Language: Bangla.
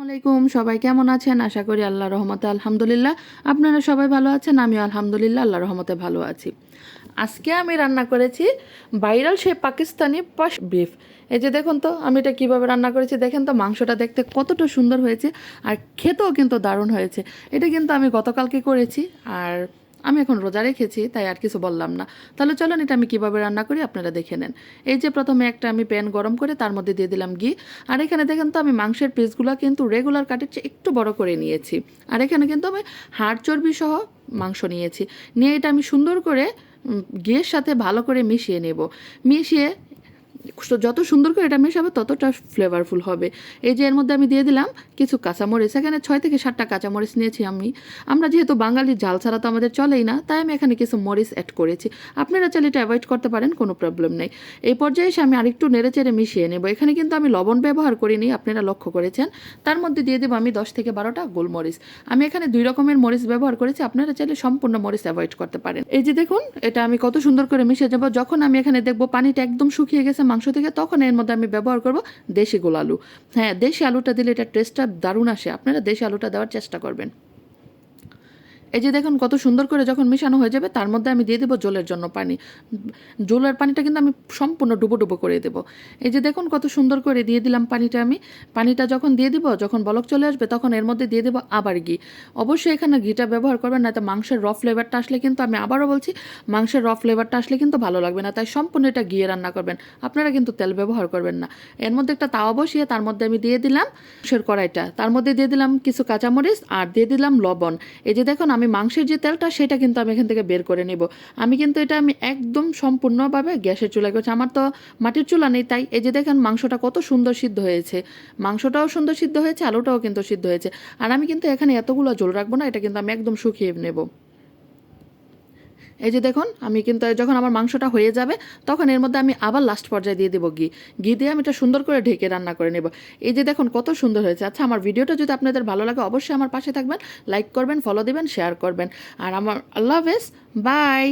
আলাইকুম, সবাই কেমন আছেন? আশা করি আল্লাহর রহমতে আলহামদুলিল্লাহ আপনারা সবাই ভালো আছেন। আমিও আলহামদুলিল্লাহ আল্লাহর রহমতে ভালো আছি। আজকে আমি রান্না করেছি ভাইরাল সেই পাকিস্তানি পাশ বিফ। এই যে দেখুন তো আমি এটা কীভাবে রান্না করেছি, দেখেন তো মাংসটা দেখতে কতটা সুন্দর হয়েছে আর খেতেও কিন্তু দারুণ হয়েছে। এটা কিন্তু আমি গতকালকে করেছি আর আমি এখন রোজা রেখেছি, তাই আর কিছু বললাম না। তাহলে চলুন এটা আমি কীভাবে রান্না করি আপনারা দেখে নেন। এই যে প্রথমে একটা আমি প্যান গরম করে তার মধ্যে দিয়ে দিলাম ঘি। আর এখানে দেখেন তো আমি মাংসের পিসগুলো কিন্তু রেগুলার কাটের চেয়ে একটু বড় করে নিয়েছি। আর এখানে কিন্তু আমি হাড় চর্বি সহ মাংস নিয়েছি। নিয়ে এটা আমি সুন্দর করে ঘিয়ের সাথে ভালো করে মিশিয়ে নেব। মিশিয়ে যত সুন্দর করে এটা মেশাবে ততটা ফ্লেভারফুল হবে। এই যে এর মধ্যে আমি দিয়ে দিলাম কিছু কাঁচামরিচ। এখানে 6 থেকে 7টা কাঁচামরিচ নিয়েছি আমি। আমরা যেহেতু বাঙালি, ঝাল ছাড়া তো আমাদের চলেই না, তাই আমি এখানে কিছু মরিচ অ্যাড করেছি। আপনারা চাইলে এটা অ্যাভয়েড করতে পারেন, কোনো প্রবলেম নেই। এই পর্যায়ে এসে আমি আরেকটু নেড়েচেড়ে মিশিয়ে নেব। এখানে কিন্তু আমি লবণ ব্যবহার করিনি, আপনারা লক্ষ্য করেছেন। তার মধ্যে দিয়ে দেবো আমি 10 থেকে 12টা গোলমরিচ। আমি এখানে 2 রকমের মরিচ ব্যবহার করেছি, আপনারা চাইলে সম্পূর্ণ মরিচ অ্যাভয়েড করতে পারেন। এই যে দেখুন এটা আমি কত সুন্দর করে মিশিয়ে যাব। যখন আমি এখানে দেখবো পানিটা একদম শুকিয়ে গেছে মাংস থেকে, তখন এর মধ্যে আমি ব্যবহার করব দেশি গোল আলু। হ্যাঁ, দেশি আলুটা দিলে এটা টেস্টটা দারুণ আসে, আপনারা দেশি আলুটা দেওয়ার চেষ্টা করবেন। এই যে দেখুন কত সুন্দর করে যখন মিশানো হয়ে যাবে, তার মধ্যে আমি দিয়ে দেবো জলের জন্য পানি। জলের পানিটা কিন্তু আমি সম্পূর্ণ ডুবো ডুবো করে দেবো। এই যে দেখুন কত সুন্দর করে দিয়ে দিলাম পানিটা আমি। পানিটা যখন দিয়ে দিব, যখন বলক চলে আসবে, তখন এর মধ্যে দিয়ে দেবো আবার ঘি। অবশ্যই এখানে ঘিটা ব্যবহার করবেন, না তো মাংসের র ফ্লেভারটা আসলে কিন্তু, আমি আবারও বলছি, মাংসের র ফ্লেভারটা আসলে কিন্তু ভালো লাগবে না। তাই সম্পূর্ণ এটা ঘিয়ে রান্না করবেন, আপনারা কিন্তু তেল ব্যবহার করবেন না। এর মধ্যে একটা তাওয়া বসিয়ে তার মধ্যে আমি দিয়ে দিলাম মাংসের কড়াইটা, তার মধ্যে দিয়ে দিলাম কিছু কাঁচামরিচ আর দিয়ে দিলাম লবণ। এই যে দেখুন আমি মাংসের যে তেলটা সেটা কিন্তু আমি এখান থেকে বের করে নেব। আমি কিন্তু এটা আমি একদম সম্পূর্ণভাবে গ্যাসের চুলায় করছি, আমার তো মাটির চুলা নেই। তাই এই যে দেখেন মাংসটা কত সুন্দর সিদ্ধ হয়েছে, মাংসটাও সুন্দর সিদ্ধ হয়েছে, আলুটাও কিন্তু সিদ্ধ হয়েছে। আর আমি কিন্তু এখানে এতগুলো ঝোল রাখবো না, এটা কিন্তু আমি একদম শুকিয়ে নেব। এই যে দেখুন আমি কিন্তু যখন আমার মাংসটা হয়ে যাবে, তখন এর মধ্যে আমি আবার লাস্ট পর্যায়ে দিয়ে দেবো ঘি। ঘি দিয়ে আমি এটা সুন্দর করে ঢেকে রান্না করে নেব। এই যে দেখুন কত সুন্দর হয়েছে। আচ্ছা, আমার ভিডিওটা যদি আপনাদের ভালো লাগে অবশ্যই আমার পাশে থাকবেন, লাইক করবেন, ফলো দিবেন, শেয়ার করবেন। আর আমার আল্লাহ হাফেজ, বাই।